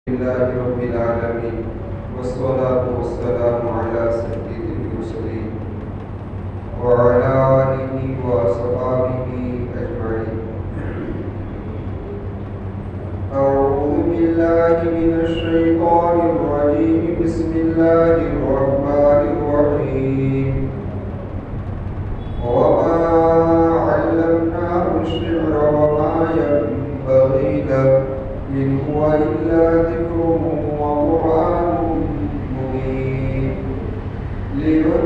لله رب العالمين والصلاة والسلام على سيد المرسلين وعلى آله وصحبه أجمعين. أعوذ بالله من الشيطان الرجيم. بسم الله الرحمن الرحيم. وما علمناه الشعر وما ينبغي له إن هو إلا ذكر وقرآن مبين لينذر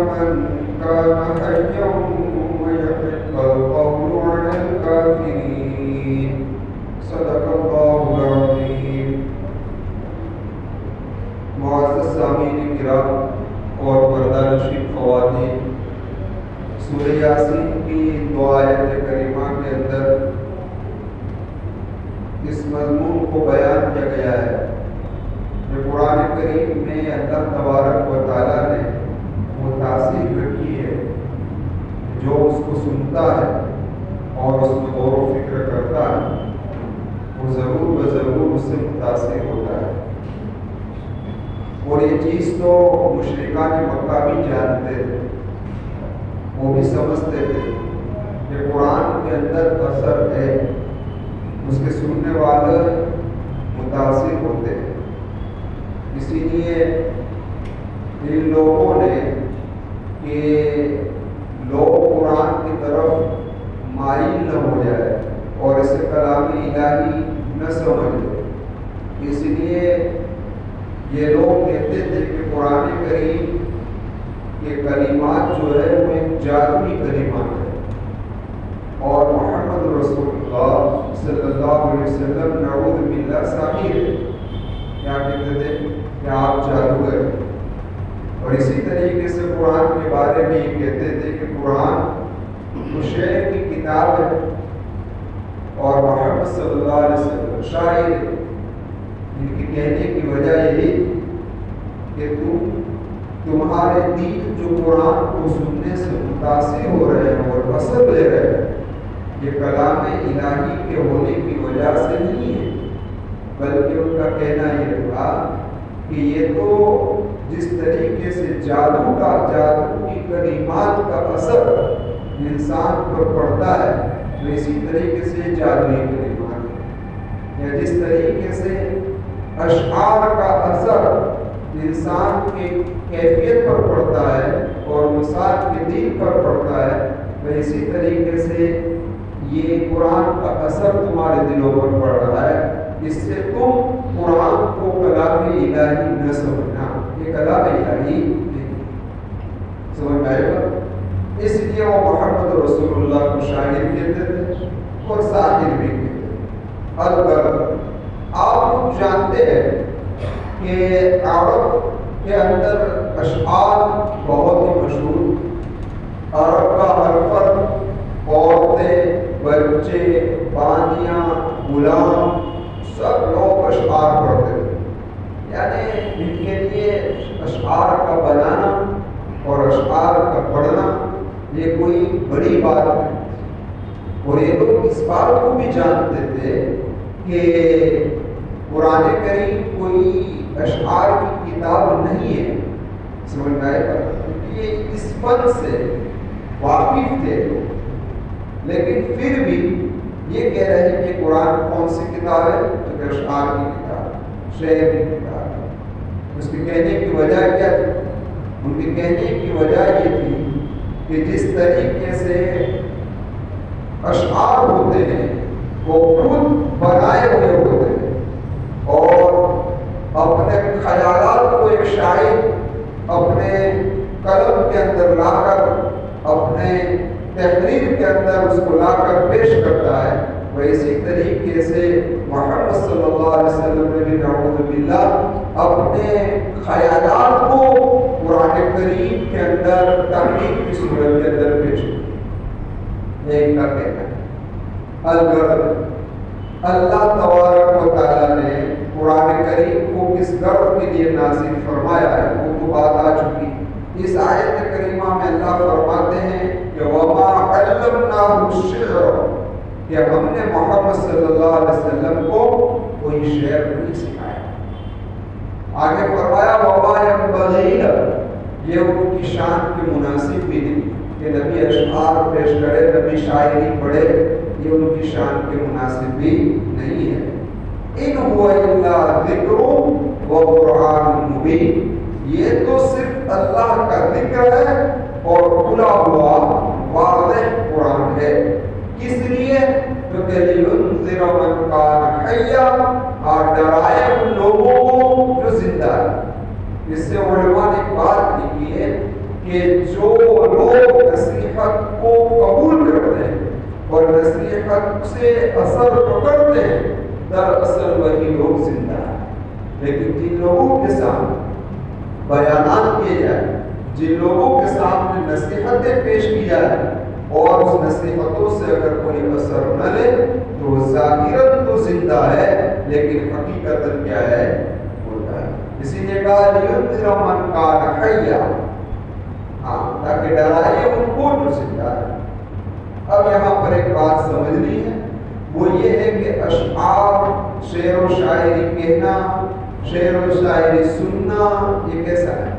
من كان حيا ويحق القول على الكافرين. صدق الله العظيم. معزز سامعین کرام اور پردہ نشین خواتین، سورہ یاسین کی دو آیت کریمہ کے اندر اس مضمون کو بیان کیا گیا ہے کہ قرآن کریم میں اللہ تبارک و تعالیٰ نے وہ تاثیر رکھی ہے جو اس کو سنتا ہے اور اس میں غور و فکر کرتا ہے وہ ضرور و ضرور اس سے متاثر ہوتا ہے. اور یہ چیز تو مشرکان مکہ بھی جانتے تھے، وہ بھی سمجھتے تھے کہ قرآن کے اندر اثر ہے، اس کے سننے والے متاثر ہوتے ہیں. اسی لیے ان لوگوں نے کہ لوگ قرآن کی طرف مائل نہ ہو جائے اور اسے کلام الہی نہ سمجھ لے، اس لیے یہ لوگ کہتے تھے کہ قرآن کریم کے کلمات جو ہے وہ ایک جادوئی کلمات ہے، اور محمد رسول اللہ صلی اللہ علیہ وسلم نعوذ باللہ ساحر ہے. کیا کہتے تھے کہ آپ جادوگر. اور اسی طریقے سے قرآن کے بارے میں یہ کہتے تھے کہ قرآن تو شعر کی کتاب ہے اور محمد صلی اللہ علیہ وسلم شاعر ہے. ان کی کہنے کی وجہ یہی کہ تمہارے دل جو قرآن کو سننے سے متاثر ہو رہے ہیں اور اثر لے رہے ہیں، یہ کلام الہی کے ہونے کی وجہ سے نہیں ہے، بلکہ ان کا کہنا یہ تھا کہ یہ تو جس طریقے سے جادو کی کلمات کا اثر انسان پر پڑتا ہے تو اسی طریقے سے جادوئی کلمات ہے، یا جس طریقے سے اشعار کا اثر انسان کی کیفیت پر پڑتا ہے اور انسان کے دل پر پڑتا ہے، تو اسی طریقے سے یہ قرآن کا اثر تمہارے دلوں پر پڑ رہا ہے. اس سے تم قرآن کو کلام الہی نہ سمجھنا، یہ کلام الہی سمجھ میں آئے گا. اس لیے وہ محمد رسول اللہ کو شاعر کہتے تھے اور ساحر بھی کہتے تھے. البتہ آپ لوگ جانتے ہیں کہ عرب کے اندر اشعار بہت ہی مشہور. عرب کا ہر فرد، عورتیں، بچے، باندیاں، غلام، سب لوگ اشعار پڑھتے تھے. یعنی ان کے لیے اشعار کا بنانا اور اشعار کا پڑھنا یہ کوئی بڑی بات نہیں. اور یہ لوگ اس بات کو بھی جانتے تھے کہ قرآن کریم کوئی اشعار کی کتاب نہیں ہے. سمجھ میں آئے گا؟ یہ اس فن سے واقف تھے، لیکن پھر بھی یہ کہہ رہے ہیں کہ قرآن کون سی کتاب ہے؟ تو اشعار کی کتاب، شعر کی کتاب. اس کے کہنے کی وجہ کیا تھی؟ ان کے کہنے کی وجہ یہ تھی کہ جس طریقے سے اشعار ہوتے ہیں وہ خود بنائے ہوئے ہوتے ہیں، اور اپنے خیالات کو ایک شاعر اپنے قلم کے اندر لا کر، اپنے تحریر کے اندر اس کو لا کر پیش کرتا ہے، وہ اسی طریقے سے محمد صلی اللہ علیہ وسلم نے بھی نعوذ باللہ اپنے خیالات کو قرآن کریم کے اندر تحریر کی صورت کے اندر پیش کیا. یہ ان کا کہنا ہے. الغرض اللہ تبارک و تعالیٰ نے قرآن کریم کو کس غرض کے لیے نازل فرمایا ہے وہ تو بات آ چکی. اس آیت کریمہ میں اللہ فرماتے ہیں کہ وَمَا عَلَّمْنَاهُ الشِّعْرَ، کہ ہم نے محمد صلی اللہ علیہ وسلم کو کوئی کوئی شعر نہیں سکھایا۔ آگے فرمایا وما ينبغي، یہ ان کی شان کے مناسب بھی نہیں کہ نبی اشعار پیش کرے، نبی شاعری پڑھے، یہ ان کی شان کے مناسب بھی نہیں ہے۔ ان هو الا ذکر و قرآن مبین، یہ تو صرف اللہ کا ذکر ہے اور کھلا ہوا واضح قرآن ہے۔ کس لیے؟ کیونکہ لِيُنذِرَ مَن كَانَ حَيًّا، اور ڈرائے ان لوگوں کو جو زندہ ہے۔ اس سے علماء نے بات لکھی ہے کہ جو لوگ نصیحت کو قبول کرتے ہیں اور نصیحت سے اثر پکڑتے ہیں، دراصل وہی لوگ زندہ ہیں۔ لیکن جن لوگوں کے سامنے بیانات کیے جائیں، جن لوگوں کے سامنے نصیحتیں پیش کی جائیں اور اس نصیحتوں سے اگر کوئی اثر نہ لے تو ظاہراً تو زندہ ہے لیکن حقیقتاً کیا ہے؟ ہوتا ہے۔ اسی نے کہا لِيُنذِرَ مَن كَانَ حَيًّا، تاکہ ڈرائے ان کو جو زندہ ہے۔ اب یہاں پر ایک بات سمجھنی ہے، وہ یہ ہے کہ اشعار، شعر و شاعری کہنا، شعر و شاعری سننا، یہ کیسا ہے؟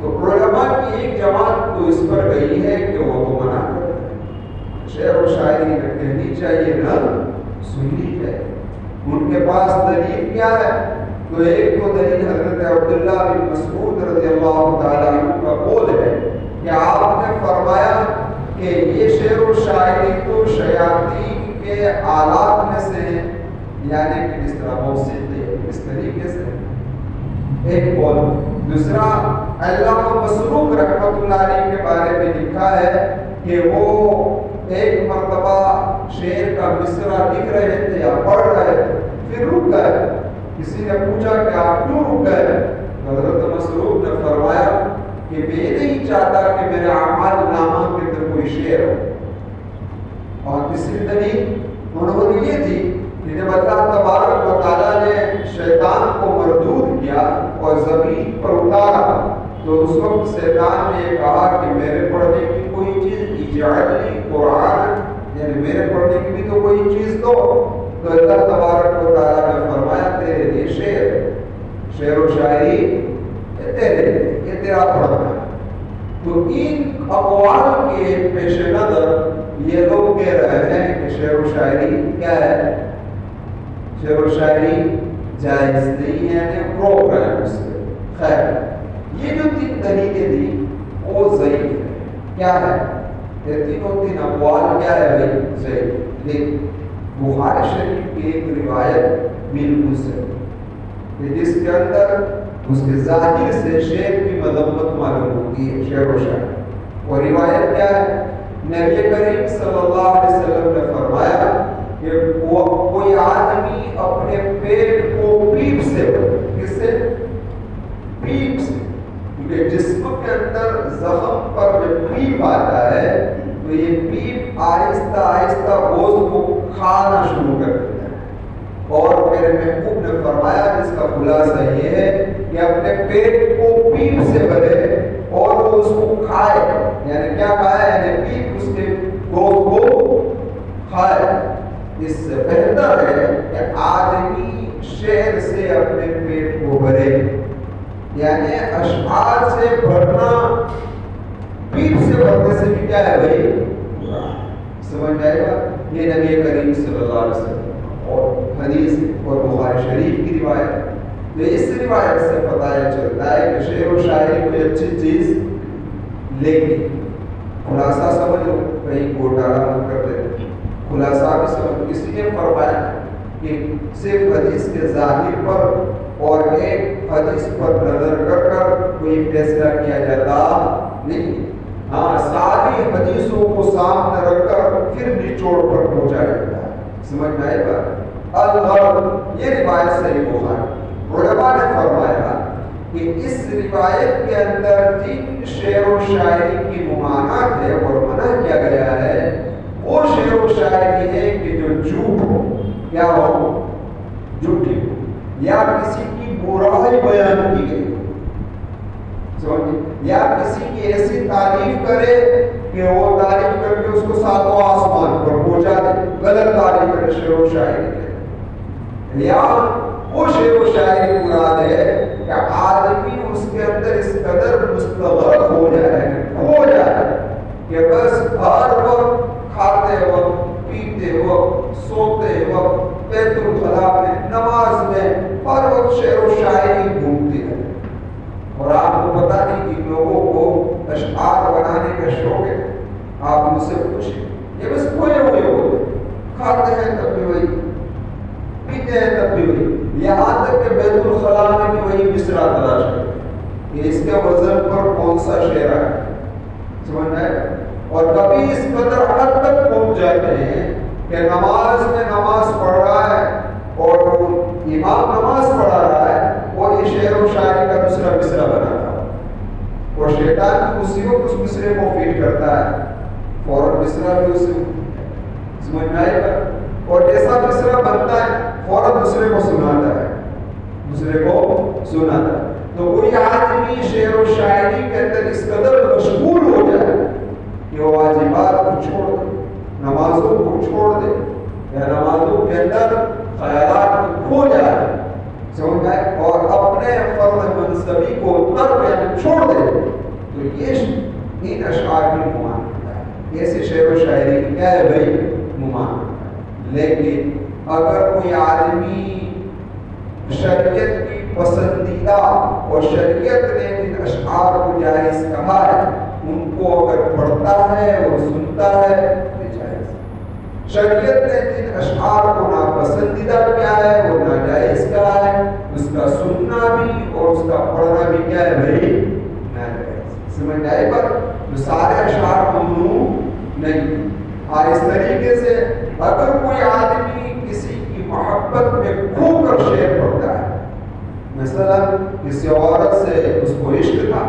تو علماء کی ایک جماعت تو اس پر گئی ہے کہ وہ تو منع کرتے ہیں، شعر و شاعری نہ کہنی چاہیے نہ سننی چاہیے۔ ان کے پاس دلیل کیا ہے؟ تو ایک تو دلیل حضرت عبداللہ بن مسعود رضی اللہ تعالیٰ عنہ کا قول ہے کہ آپ نے فرمایا کہ یہ شعر و شاعری تو شیاطین کے آلات میں سے ہیں، یعنی کہ جس طرح موسیقی اس طریقے سے ایک قول۔ دوسرا علامہ مسروق رحمۃ اللہ علیہ کے بارے میں لکھا ہے کہ وہ ایک مرتبہ شعر کا مصرع لکھ رہے تھے یا پڑھ رہے تھے، پھر رک گئے۔ کسی نے پوچھا کہ آپ کیوں رک گئے؟ حضرت مسروق نے فرمایا کہ میں نہیں چاہتا کہ میرے اعمال نامہ کے اندر کوئی شعر ہو۔ اور تیسری دلیل انہوں نے یہ تھی کہ جب اللہ تبارک و تعالیٰ نے شیطان کو مردود کیا اور زمین پر اتارا تو اس وقت شیطان نے یہ کہا کہ میرے پڑھنے کی کوئی چیز اجعل لی قرآن، یعنی میرے پڑھنے کی بھی تو کوئی چیز دو۔ تو اللہ تبارک و تعالیٰ نے فرمایا تیرے لیے شعر و شاعری تیرے لیے، یہ تیرا پڑھنا ہے۔ تو ان اقوال کے پیش نظر یہ لوگ کہہ رہے ہیں کہ شعر و شاعری کیا ہے؟ شعر و شاعری جائز نہیں ہے، یعنی پروگرام اس سے۔ خیر، یہ جو تین دلیلیں دی وہ ضعیف ہے۔ کیا ہے؟ یہ تین اقوال کیا ہے بھائی؟ ضعیف۔ لیکن بخاری شریف کی ایک روایت بالکل صحیح ہے جس کے اندر اس کے ظاہر سے شعر کی مذمت معلوم ہوتی ہے، شعر و شاعری۔ اور روایت کیا ہے؟ نبی کریم صلی اللہ علیہ وسلم نے فرمایا کہ کوئی آدمی اپنے پیٹ کو پیپ سے، کس سے؟ پیپ سے، کیونکہ جسم کے اندر زخم پر جب پیپ آتا ہے تو یہ پیپ آہستہ آہستہ گوشت کو کھانا شروع کر دیتا ہے۔ اور میرے محبوب نے فرمایا جس کا خلاصہ یہ ہے کہ اپنے پیٹ کو پیپ سے بھرے اور وہ اس کو کھائے، یعنی کیا کھائے؟ یعنی پیپ اس کے گوشت کو کھائے۔ اس سے بہتر ہے کہ آدمی شعر سے اپنے پیٹ کو بھرے، یعنی اشعار سے بھرنا پیپ سے بھرنے سے بھی کیا ہے بھائی؟ سمجھ جائے گا؟ یہ نبی کریم صلی اللہ علیہ وسلم اور حدیث اور بخاری شریف کی روایت۔ تو اس روایت سے پتہ چلتا ہے کہ شعر و شاعری کوئی اچھی چیز، لیکن خلاصہ سمجھو، کہیں گھوٹالا مت کر دے، خلاصہ بھی سمجھو۔ اسی لیے فرمایا کہ صرف حدیث کے ظاہر پر اور ایک حدیث پر نظر کر کوئی فیصلہ کیا جاتا نہیں۔ ہاں، ساری حدیثوں کو سامنے رکھ کر پھر نچوڑ پر پہنچا جاتا ہے۔ سمجھ میں آئے گا؟ الغرض، یہ روایت صحیح بخاری۔ علماء نے فرمایا کہ اس روایت کے اندر جن شعر و شاعری کی ممانعت ہے اور منع کیا گیا ہے وہ شعر و شاعری ہے کہ جو جھوٹ ہو، کیا ہو؟ جھوٹی ہو، یا کسی کی برائی بیان کی گئی، یا کسی کی ایسی تعریف کرے کہ وہ تعریف کر کے اس کو ساتوں آسمان پر پہنچا دے، غلط تعریف کرے، شعر و شاعری کرے۔ یا وہ شعر و شاعری مراد ہے کہ آدمی اس کے اندر اس قدر مستغرق ہو جائے کھو جائے کہ بس ہر وقت کھاتے وقت پیتے وقت سوتے وقت بیت الخلا میں نماز میں ہر وقت شعر و شاعری گھومتی ہے. اور آپ کو پتا نہیں کہ لوگوں کو اشعار بنانے کا شوق ہے. آپ مجھ سے پوچھیں یہ بس کھوئے ہوئے ہوتے کھاتے ہیں تب بھی وہی پیتے ہیں تب بھی وہی یہاں تک کہ بیت الخلا میں بھی وہی مصرع تلاش کرتے کہ اس کے وزن پر کون سا شعر ہے. سمجھ میں اور کبھی اس قدر حد تک پہنچ جاتے ہیں کہ نماز میں نماز پڑھ رہا ہے اور امام نماز پڑھا رہا ہے اور یہ شعر و شاعری کا دوسرا مصرع بنا رہا ہے اور شیطان کی اسی وقت اس مصرے کو فیڈ کرتا ہے فوراً مصرع بھی اسے سمجھ میں آئے گا اور جیسا مصرع بنتا ہے فوراً دوسرے کو سناتا ہے تو کوئی آدمی شعر و شاعری کے اندر اس قدر مشغول ہو جائے کہ وہ واجبات کو چھوڑ دے نمازوں کو چھوڑ دے یا نمازوں کے اندر خیالات کو کھو جائے سمجھ میں اور اپنے فرض منصبی کو ترک چھوڑ دے تو یہ ان اشعار کی ممانعت ہے. ایسے شعر و شاعری کی کیا ہے بھائی ممانعت. لیکن اگر کوئی آدمی شریعت کی پسندیدہ اور شریعت نے جن اشعار کو جائز کہا ہے ان کو اگر پڑھتا ہے اور سنتا ہے تو جائز. شریعت نے جن اشعار کو ناپسندیدہ کیا ہے وہ ناجائز کہا ہے اس کا سننا بھی اور اس کا پڑھنا بھی کیا ہے بھائی ناجائز. سمجھ آئے پر جو سارے اشعار ممنوع نہیں. اور اس طریقے سے اگر کوئی آدمی کسی کی محبت میں کھو کر شعر پڑھتا ہے مثلا کسی عورت سے اس کو عشق تھا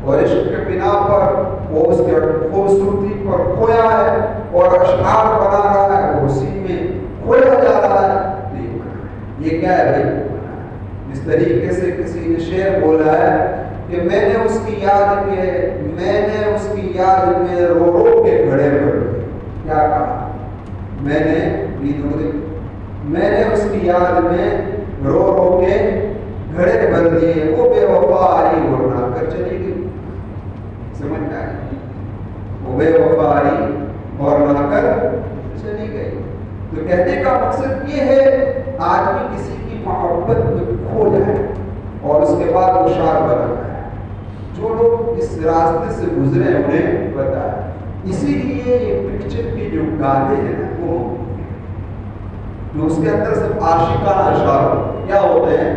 اور عشق کے بنا پر وہ اس کے خوبصورتی پر کھویا ہے اور اشعار بنا رہا ہے وہ اسی میں کھویا جا رہا ہے یہ کیا ہے بھائی. اس طریقے سے کسی نے شعر بولا ہے کہ میں نے اس کی یاد میں رو رو کے گھڑے بھر دیے. کیا کہا میں نے اس کی یاد میں رو رو کے گھڑے بھر دیے وہ بے وفا آئی اور نہ کر چلی گئی. سمجھ میں آئی وہ بے وفا آئی اور نہ کر چلی گئی. تو کہنے کا مقصد یہ ہے آدمی کسی کی محبت میں کھو جائے اور اس کے بعد وہ شعر بناتا ہے. جو لوگ اس راستے سے گزرے انہیں پتا ہے. اسی لیے یہ پکچر کے جو گانے ہیں نا وہ جو اس کے اندر صرف عاشقانہ اشعار کیا ہوتے ہیں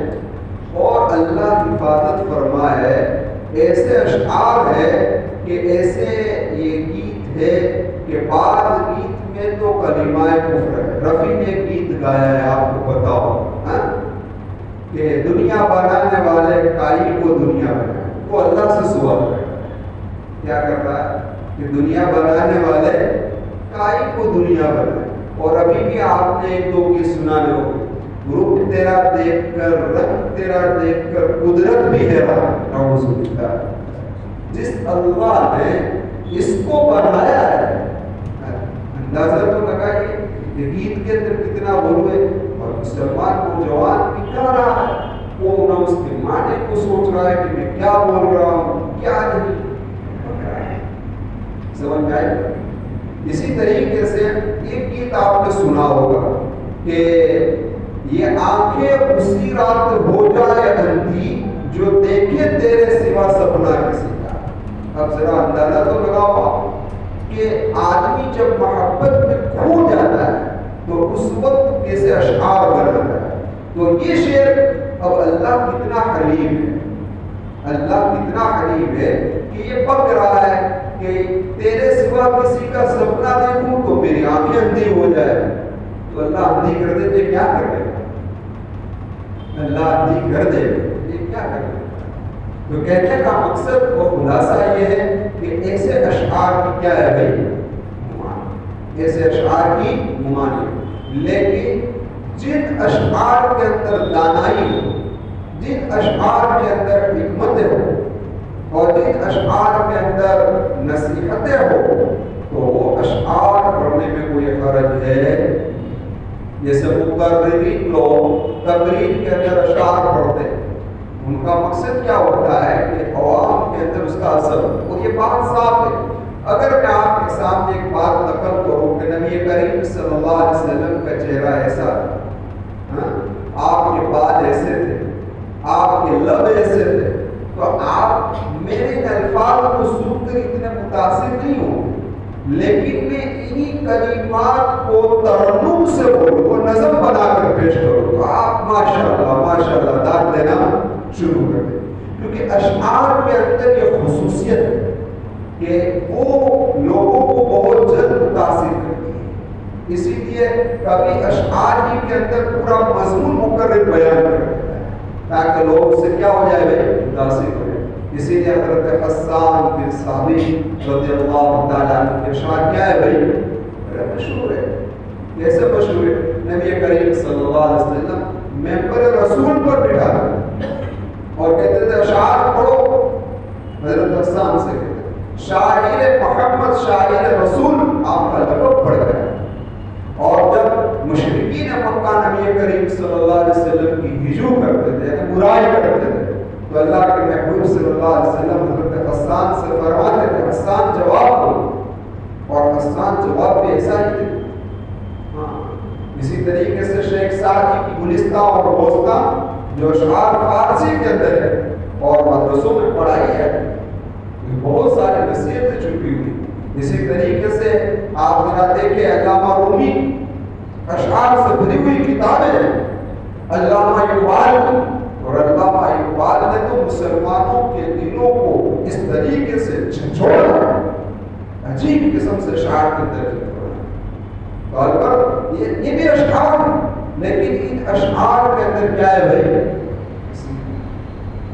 اور اللہ حفاظت فرمائے ایسے اشعار ہے کہ ایسے یہ گیت ہے کہ بعض گیت میں تو کلمہ کفر ہے. رفیع نے گیت گایا ہے آپ کو پتا ہو کہ دنیا بنانے والے کائی کو دنیا بنائے. وہ اللہ سے سوال کرتا ہے کیا کر رہا ہے کہ دنیا بنانے والے کائی کو دنیا بنائے. اور ابھی بھی آپ نے ایک دو گیت سنا لو روپ تیرا دیکھ کر رنگ تیرا دیکھ کر قدرت بھی ہے نعوذ باللہ. جس اللہ نے اس کو بنایا ہے اندازہ تو لگائیے کہ گیت کے اندر کتنا غلو ہے. اور مسلمان کو جوان بھی کہہ رہا ہے وہ نہ اس کے معنی کو سوچ رہا ہے کہ میں کیا بول رہا ہوں کیا نہیں. سمجھ میں آئے. اسی طریقے سے ایک گیت آپ نے سنا ہوگا کہ یہ آنکھیں اسی رات ہو جائے اندھی جو دیکھے تیرے سوا سپنا کسی کا. اب ذرا اندازہ تو لگاؤ کہ آدمی جب محبت میں کھو جاتا ہے تو اس وقت کیسے اشعار بناتا ہے. تو یہ شعر اب اللہ کتنا حلیم ہے. اللہ کتنا حلیم ہے کہ یہ بک رہا ہے کہ تیرے سوا کسی کا سپنا دیکھوں تو میری آنکھیں اندھی ہو جائے. تو اللہ اندھی کر دے تو کیا کر دے گا. اللہ اندھی کر دے یہ کیا کر دے گا. تو کہنے کا مقصد اور خلاصہ یہ ہے کہ ایسے اشعار کی کیا ہے بھائی ایسے اشعار کی ممانعت. لیکن جن اشعار کے اندر دانائی ہو جن اشعار کے اندر حکمتیں ہو اور جن اشعار کے اندر نصیحتیں ہو تو وہ اشعار پڑھنے میں کوئی حرج ہے جیسے مقررین لوگ تقریر کے اندر اشعار پڑھتے ہیں، ان کا مقصد کیا ہوتا ہے کہ عوام کے اندر اس کا اثر ہو۔ اور یہ بات صاف ہے، اگر میں آپ کے سامنے ایک بات نقل کروں کہ نبی کریم صلی اللہ علیہ وسلم کا چہرہ ایسا تھا، آپ کے بال ایسے تھے، آپ کے لب ایسے تھے، تو آپ میرے ان الفاظ کو سن کر اتنے متاثر نہیں ہوں، لیکن میں انہی کلمات کو ترنم سے بولوں، وہ نظم بنا کر پیش کروں، تو آپ ماشاءاللہ داد دینا شروع کر دیں۔ کیونکہ اشعار کے اندر یہ خصوصیت ہے کہ وہ لوگوں کو بہت جلد متاثر کرتی ہے، اسی لیے کبھی اشعار ہی کے اندر پورا مضمون مقرر بیان کرتا ہے تاکہ لوگ اس سے کیا ہو جائے بھائی متاثر ہو جائے۔ اسی لیے حضرت حسان بن ثابت رضی اللہ تعالیٰ عنہ کے اشعار کیا ہے بھائی بڑا مشہور ہے۔ کیسے مشہور ہے؟ نبی کریم صلی اللہ علیہ وسلم ممبر رسول پر بٹھا اور کہتے تھے اشعار پڑھو، حضرت حسان سے کہتے شاعر محمد شاعر رسول آپ کا لقب پڑ گیا۔ اور جب مشرکین مکہ نبی کریم صلی اللہ علیہ وسلم کی ہجوم کرتے تھے یعنی برائی کرتے تھے تو اللہ کے محبوب صلی اللہ علیہ وسلم حضرت حسان سے فرماتے تھے حسان جواب دو، اور حسان جواب بھی ایسا ہی دے۔ اسی طریقے سے شیخ سعدی کی گلستہ اور بوستہ جو اشعار فارسی کے اندر ہے اور مدرسوں میں پڑھائی ہے، بہت سارے نصیحتیں چھپی ہوئی۔ اسی طریقے سے آپ ذرا دیکھیں علامہ رومی اشعار سے بھری ہوئی کتابیں ہیں، علامہ اقبال اور علامہ اقبال نے تو مسلمانوں کے دلوں کو اس طریقے سے جھنجھوڑا، عجیب قسم سے اشعار کے اندر یہ بھی اشعار ہیں، لیکن ان اشعار کے اندر کیا ہے بھائی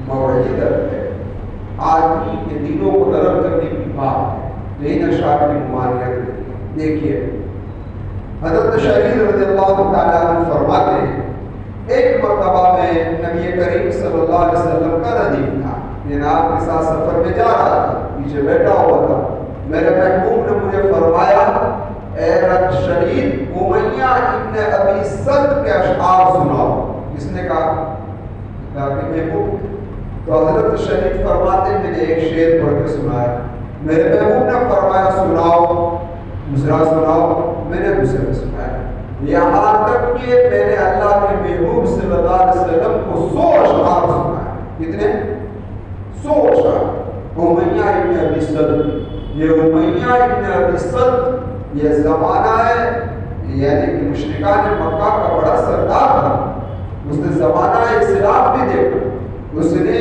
موعظت ہے، آدمی کے دلوں کو نرم کرنے کی بات ہے۔ تو ان اشعار کی ممانعت دیکھیے حضرت شریف رضی اللہ تعالیٰ عنہ فرماتے ہیں ایک مرتبہ میں نبی کریم صلی اللہ علیہ وسلم کا ردیف تھا، جناب کے ساتھ سفر میں جا رہا تھا، پیچھے بیٹھا ہوا تھا، میرے محبوب نے مجھے فرمایا اے رب شریف امیہ ابن ابی سلط کے اشعار سناؤ۔ کس نے کہا؟ کہ محبوب۔ تو حضرت شریف فرماتے میں نے ایک شعر پڑھ کے سنایا، میرے محبوب نے فرمایا سناؤ، دوسرا سناؤ، میں نے دوسرے سنایا، یہاں تک کہ میں نے اللہ کے محبوب صلی اللہ علیہ وسلم کو 100 اشعار سنایا۔ کتنے؟ 100 اشعار۔ امیہ ابن ابی سلط، یہ امیہ ابن ابی سلط یہ زمانہ ہے یعنی کہ مشرکان مکہ کا بڑا سردار تھا، اس نے زمانہ اسلام بھی دیکھا، اس نے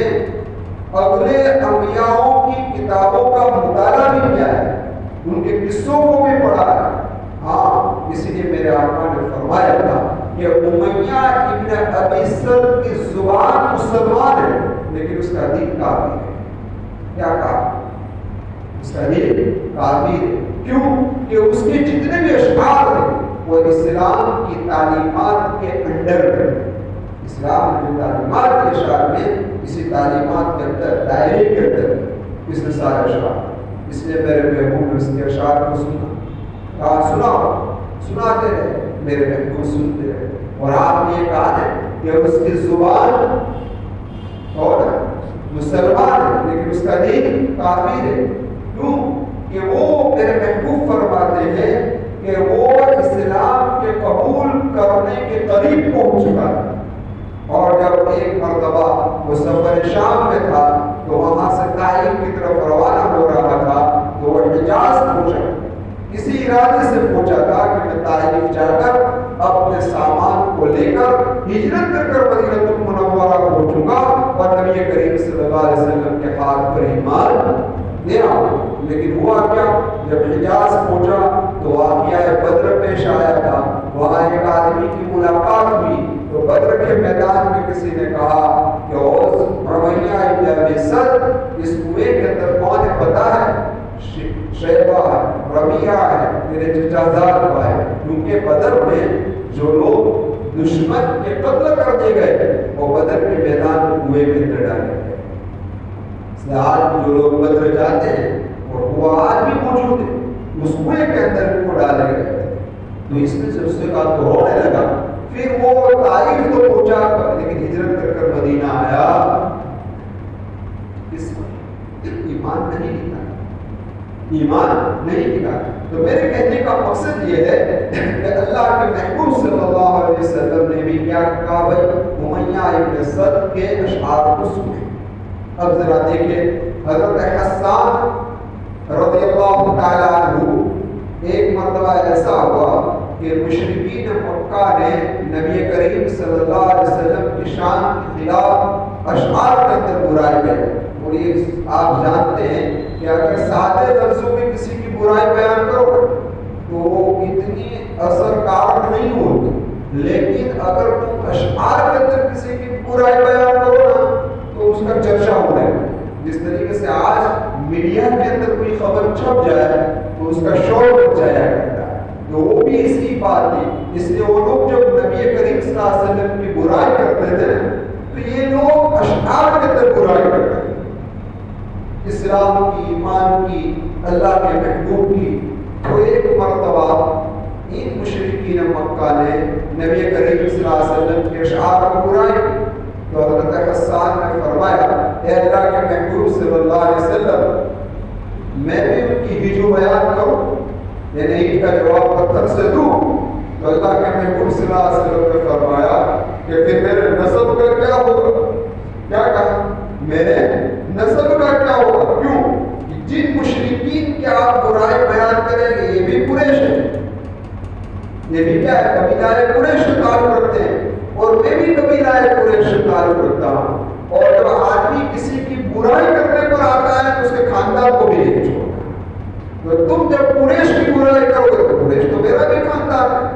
اگلے انبیاءوں کی کتابوں کا مطالعہ بھی کیا ہے، ان کے قصوں کو بھی پڑھا ہے۔ ہاں اسی لیے میرے آقا نے فرمایا تھا کہ امیہ ابن ابی سلط کی زبان مسلمان ہے لیکن اس کا دین کافر ہے۔ کیا کہا؟ اس کا دین کافر ہے۔ کیوں؟ کہ اس کے جتنے بھی اشعار ہیں وہ اسلام کی تعلیمات کے اندر ہے، اسلام کی تعلیمات کے اشعار میں اسی تعلیمات کے اندر دائرے کے اندر اس نے سارے اشعار، اس لیے میرے محبوب نے اس کے اشعار کو سنا، کہا سناؤ، سناتے رہے، میرے محبوب سنتے رہے، اور آپ نے یہ کہا ہے کہ اس کی زبان اور مسلمان ہے لیکن اس کا دین کافر ہے۔ کیوں؟ کہ وہ میرے محبوب فرماتے ہیں کہ وہ اسلام کے قبول کرنے کے قریب پہنچ چکا ہے، اور جب ایک مرتبہ وہ سفر شام میں تھا تو وہاں سے طائف کی طرف روانہ ہو رہا تھا تو وہ حجاز پہنچا، اسی ارادے سے پہنچا تھا کہ میں طائف جا کر اپنے سامان کو لے کر ہجرت کر مدینہ المنورہ پہنچوں گا اور نبی کریم صلی اللہ علیہ وسلم کے ہاتھ پر ایمان لے آؤں۔ لیکن ہوا کیا؟ جب حجاز پہنچا تو واقعہ بدر پیش آیا تھا، وہاں ایک آدمی کی ملاقات ہوئی تو بدر کے میدان میں کسی نے کہا کہ امیہ ابن ابی سلط اس کنویں کے اندر کون ہے پتہ ہے؟ شیبہ ہے، ربیعہ ہے، میرے چچا زاد کا ہے، کیونکہ بدر میں جو لوگ دشمن کے قتل کر دیے گئے وہ بدر کے میدان میں کنویں کے اندر ڈالے گئے۔ اس لیے آج جو لوگ بدر جاتے ہیں اور وہ آج بھی موجود ہے، اس کنویں کے اندر ان کو ڈالے گئے۔ تو اس نے سے اس سے کہا تو رونے لگا پھر وہ طائف تو پہنچا لیکن ہجرت کر کر مدینہ آیا، اس ایمان نہیں دکھایا، ایمان نہیں دکھایا۔ تو میرے کہنے کا مقصد یہ ہے کہ اللہ کے محبوب صلی اللہ علیہ وسلم نے بھی کیا کہا بھائی امیہ ابن سعد کے اشعار کو سنے۔ اب ذرا دیکھیں حضرت حسان رضی اللہ تعالیٰ عنہ ایک مرتبہ ایسا ہوا کہ مشرکین مکہ نے نبی کریم صلی اللہ علیہ وسلم کی شان کے خلاف اشعار کے اندر برائی کی، اور یہ آپ جانتے ہیں کہ اگر سادے لفظوں میں کسی کی برائی بیان کرو تو وہ اتنی اثر کار نہیں ہوتی، لیکن اگر تم اشعار کے اندر کسی کی برائی بیان کرو نا تو اس کا چرچا ہو رہا ہے۔ جس طریقے سے آج میڈیا کے اندر کوئی خبر چھپ جائے تو اس کا شور بچ جایا کرتا ہے، تو وہ بھی اسی بات تھی۔ اس لیے وہ لوگ جب نبی کریم صلی اللہ علیہ وسلم کی برائی کرتے تھے تو یہ لوگ اشعار کے اندر برائی کرتے تھے، اسلام کی، ایمان کی، اللہ کے محبوب کی۔ تو ایک مرتبہ ان مشرکین مکہ نے نبی کریم صلی اللہ علیہ وسلم کے اشعار کو برائی کی، تو حضرت حسان نے فرمایا اے اللہ کے محبوب صلی اللہ علیہ وسلم میں بھی ان کی ہجو بیان کروں یا نہیں کا جواب پتھر سے دوں؟ تو اللہ کے محبوب صلی اللہ علیہ وسلم نے فرمایا کہ پھر میرے نسب کا کیا ہوگا؟ کیا کہا؟ میرے نسب کا کیا ہوگا؟ کیوں؟ جن مشرکین کے آپ برائی بیان کریں گے یہ بھی قریش ہے، یہ بھی کیا ہے؟ قبیلہ قریش سے تعلق رکھتے ہیں، اور میں بھی قبیلہ قریش سے تعلق رکھتا ہوں۔ اور جب آدمی کسی کی برائی کرنے پر آتا ہے تو اس کے خاندان کو بھی نہیں چھوڑتا، تو تم جب قریش کی برائی کرو گے تو قریش تو میرا بھی خاندان ہے۔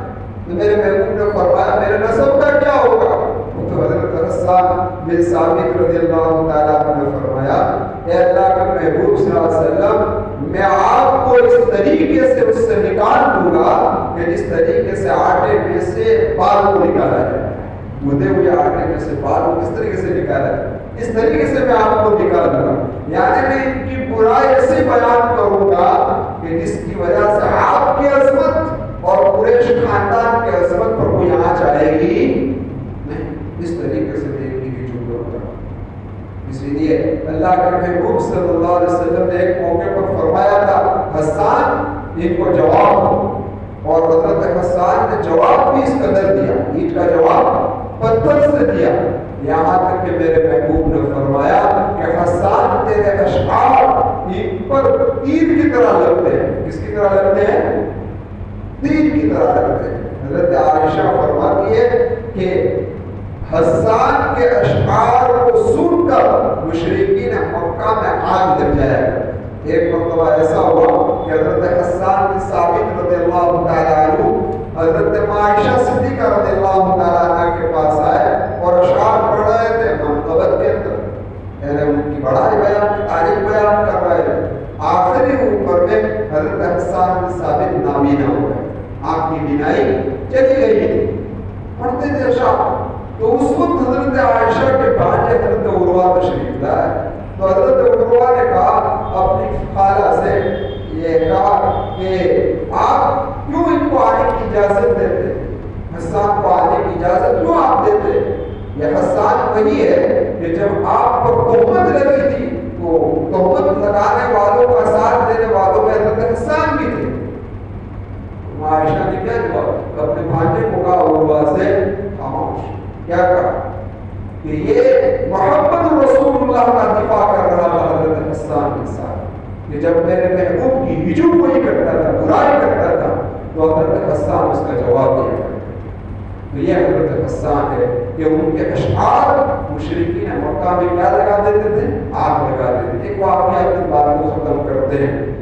تو میرے محبوب نے فرمایا میرے نسب کا کیا ہوگا؟ تو حضرت حسان بن ثابت رضی اللہ تعالیٰ عنہ نے فرمایا اے اللہ کے محبوب صلی اللہ علیہ وسلم میں آپ کو اس طریقے سے اس سے نکال دوں گا کہ جس طریقے سے آٹے میں سے بال کو نکالا جائے، مدے ہوئے آٹے میں سے بال کو کس طریقے سے نکالا ہے اس طریقے سے میں آپ کو نکال دوں گا۔ یعنی میں ان کی برائی ایسے بیان کروں گا کہ جس کی وجہ سے آپ کی عظمت اور قریش خاندان کی عظمت پر کوئی آنچ آئے گی نہیں، اس طریقے سے میں ان کی ہجو کروں گا۔ اسی لیے اللہ کے محبوب صلی اللہ علیہ وسلم نے ایک موقع پر فرمایا تھا حسان ان کو جواب دو، اور حضرت حسان نے جواب بھی اس قدر دیا، اینٹ کا جواب پتھر سے دیا، یہاں تک کہ میرے محبوب نے فرمایا کہ حسان تیرے اشعار ان پر تیر کی طرح لگتے ہیں۔ کس کی طرح لگتے ہیں؟ تیر کی طرح لگتے ہیں۔ حضرت عائشہ فرماتی ہے کہ حسان کے اشعار کو سن کر مشرکین مکہ میں آگ لگ جایا۔ ایک مرتبہ ایسا ہوا کہ حضرت حسان بن ثابت رضی اللہ تعالیٰ عنہ حضرت عائشہ صدیقہ رضی اللہ تعالیٰ عنہ کے پاس آئے اور اشعار پڑھ رہے تھے منقبت کے اندر، یعنی ان کی بڑائی بیان، تعریف بیان کر رہے تھے۔ آخری عمر میں حضرت حسان بن ثابت نابینا ہو گئے، آپ کی بینائی چلی گئی تھی، پڑھتے تھے اشعار۔ تو اس وقت حضرت عائشہ کے بھانجے حضرت عروہ تشریف لائے، تو حضرت عروہ نے کہا اپنی خالہ سے، یہ کہا کہ آپ کیوں ان کو آنے کی اجازت دیتے، حسان کو آنے کی اجازت کیوں آپ دیتے؟ یہ حسان وہی ہے کہ جب آپ پر تہمت لگی تھی تو تہمت لگانے والوں کا ساتھ دینے والوں میں حضرت حسان بھی تھے۔ عائشہ نے کیا جواب اپنے بھانجے کو کہا عروہ سے خاموش، کیا کہا کہ یہ محمد رسول اللہ کا دفاع کر رہا تھا حضرت حسان کے ساتھ، کہ جب میرے محبوب کی ہجو کوئی کرتا تھا، برائی کرتا تھا تو حضرت حسان اس کا جواب دیا کرتا۔ تو یہ حضرت حسان ہے کہ ان کے اشعار مشرکین مکہ میں کیا لگا دیتے تھے؟ آگ لگا دیتے تھے۔ ایک واقعہ اپنی بات کو ختم کرتے ہیں۔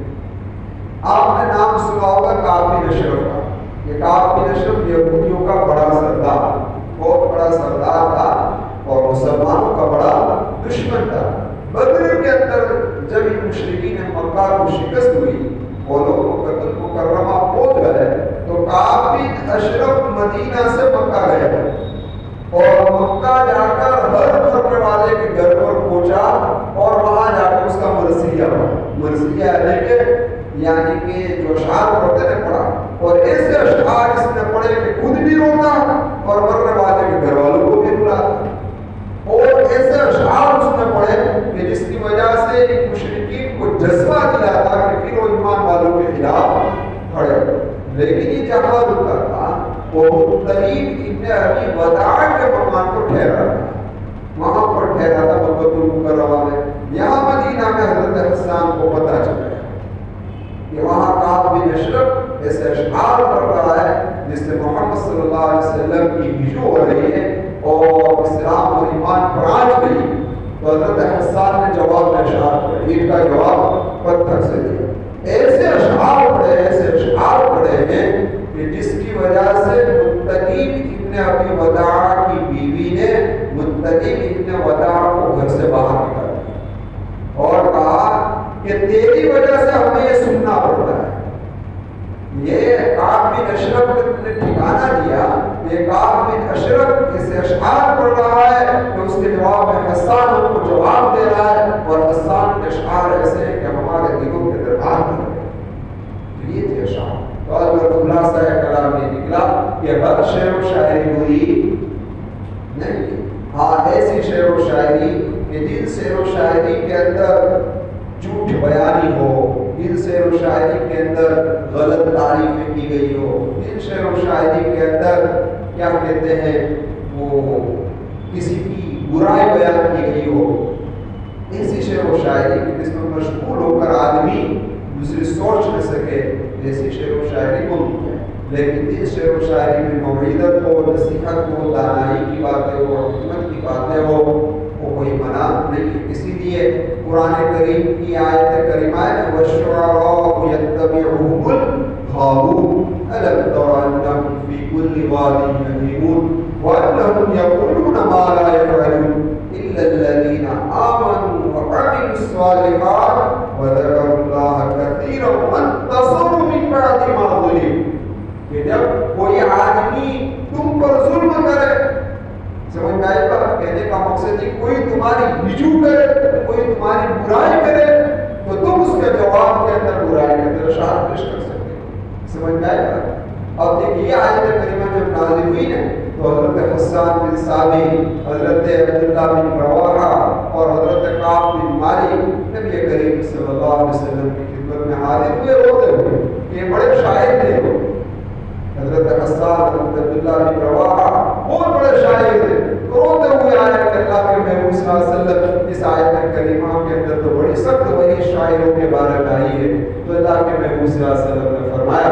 آپ نے نام سنا ہوگا کعب بن اشرف کا۔ یہ کعب بن اشرف یہودیوں کا بڑا سردار، بہت بڑا سردار تھا اور مسلمانوں کا بڑا دشمن تھا۔ بدر کے اندر جب ان مشرکین مکہ کو شکست ہوئی، وہ لوگ مکہ مکرمہ پہنچ گئے، تو کعب بن اشرف مدینہ سے مکہ گئے اور مکہ جا کر ہر مرنے والے کے گھر پر پہنچا اور وہاں جا کر اس کا مرثیہ لے کے، یعنی کہ جو اشعار پڑھتے نے پڑھا، اور ایسے اشعار اس نے پڑھے کہ خود بھی روتا اور ایسے اشعار اس نے پڑھے کہ جس کی وجہ سے ان مشرکین کو جذبہ دیا تھا کہ پھر وہ ایمان والوں کے خلاف کھڑے. لیکن یہ جہاں رکا تھا وہ مطلب ابن ابی وداع کے مقام پر ٹھہرا تھا, وہاں پر ٹھہرا تھا مکہ المکرمہ میں. یہاں مدینہ میں حضرت حسان کو پتہ چلا کہ وہاں کعب بن اشرف ایسے اشعار پڑھ رہا ہے جس سے محمد صلی اللہ علیہ وسلم کی ہجو ہو رہی ہے اور اسلام اور ایمان پرانچ رہی ہے. تو حضرت حسان نے جواب میں اشعار پڑھے, عید کا جواب پتھر سے دیا. ایسے اشعار پڑھے ہیں کہ جس کی وجہ سے متقیب ابن ابی وداع کی بیوی نے متقیب ابن وداع کو گھر سے باہر نکالا اور کہا کہ تیری وجہ سے ہمیں یہ سننا پڑتا ہے. یہ کعب بن اشرف نے ٹھکانہ دیا, یہ کعب بن اشرف اسے اشعار پڑھ رہا ہے کہ اس کے جواب میں حسان ان کو جواب دے رہا ہے اور حسان کے اشعار ایسے ہیں کہ ہمارے دلوں کے دربار میں رہے. یہ تھے اشعار. تو اگر خلاصہ کلام یہ نکلا کہ ہر شعر و شاعری ہوئی نہیں, ہاں ایسی شعر و شاعری کہ جن شعر و شاعری کے اندر جھوٹ بیانی ہو, جن شعر و شاعری کے اندر غلط تعریفیں کی گئی ہو, جن شعر و شاعری کے اندر کیا کہتے ہیں وہ کسی کی برائی بیان کی گئی ہو, ایسی شعر و شاعری جس میں مشغول ہو کر آدمی دوسری سوچ نہ سکے, ایسی شعر و شاعری ممکن ہے. لیکن اس شعر و شاعری میں موعظت ہو, نصیحت ہو, دانائی کی باتیں ہو, حکمت کی باتیں ہو, وہ کوئی منع نہیں. اسی لیے قرآن کریم کی آیت کریمہ ہے وَالشُّعَرَاءُ يَتَّبِعُهُمُ الْغَاوُونَ أَلَمْ تَرَ أَنَّهُمْ فِي كُلِّ وَادٍ يَهِيمُونَ وَأَنَّهُمْ يَقُولُونَ مَا لَا يَفْعَلُونَ إِلَّا الَّذِينَ آمَنُوا وَعَمِلُوا الصَّالِحَاتِ وَذَكَرُوا اللَّهَ كَثِيرًا وَانتَصَرُوا مِن بَعْدِ مَا ظُلِمُوا. کہ جب کوئی آدمی تم پر ظلم کرے, سمجھ میں آئے گا کہنے کا مقصد ہے کوئی تمہاری ہجو کرے, کوئی تمہاری برائی کرے تو تم اس کے جواب کے اندر برائی کے اندر اشعار پیش کر سکتے ہو. سمجھ میں آئے گا. اب دیکھیے یہ آیت کریمہ جب نازل ہوئی ہے تو حضرت حسان بن ثابت, حضرت عبداللہ بن رواحہ اور حضرت کعب بن مالک نبی کریم صلی اللہ علیہ وسلم کی خدمت میں حاضر ہوئے روتے ہوئے. یہ بڑے شاعر تھے حضرت حسان, حضرت عبداللہ بن رواحہ بہت بڑے شاعر تھے. روتے ہوئے آیا کہ اللہ کے محبوب صلی اللہ علیہ وسلم اس آیت کریمہ کے اندر تو بڑی سخت وہی شاعروں کے بارے میں آئی ہے. تو اللہ کے محبوب صلی اللہ علیہ وسلم نے فرمایا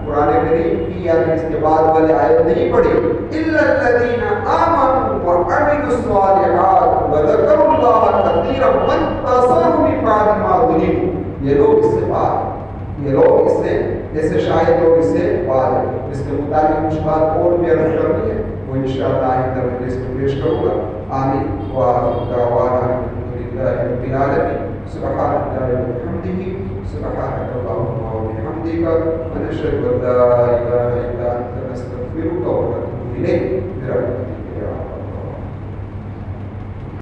قرآن کریم کی یعنی اس کے بعد والے آیت نہیں پڑھی إِلَّا الَّذِينَ آمَنُوا وَعَمِلُوا الصَّالِحَاتِ وَذَكَرُوا اللَّهَ كَثِيرًا وَانتَصَرُوا مِن بَعْدِ مَا ظُلِمُوا. یہ لوگ اس سے بعد, یہ لوگ اس سے جیسے شاہد لوگ اس سے بعد ہیں. اس کے مطابق کچھ بات اور بھی عرض کرنی ہے وہ انشاءاللہ آئندہ میں اس کو پیش کروں گا. آمین. وآخر دعوانا الحمدللہ رب العالمین. سبحانک وبحمدہ سبحانک اللہم وبحمدک ونشهد ان لا اله الا انت نستغفرک ونتوب الیک برحمتک.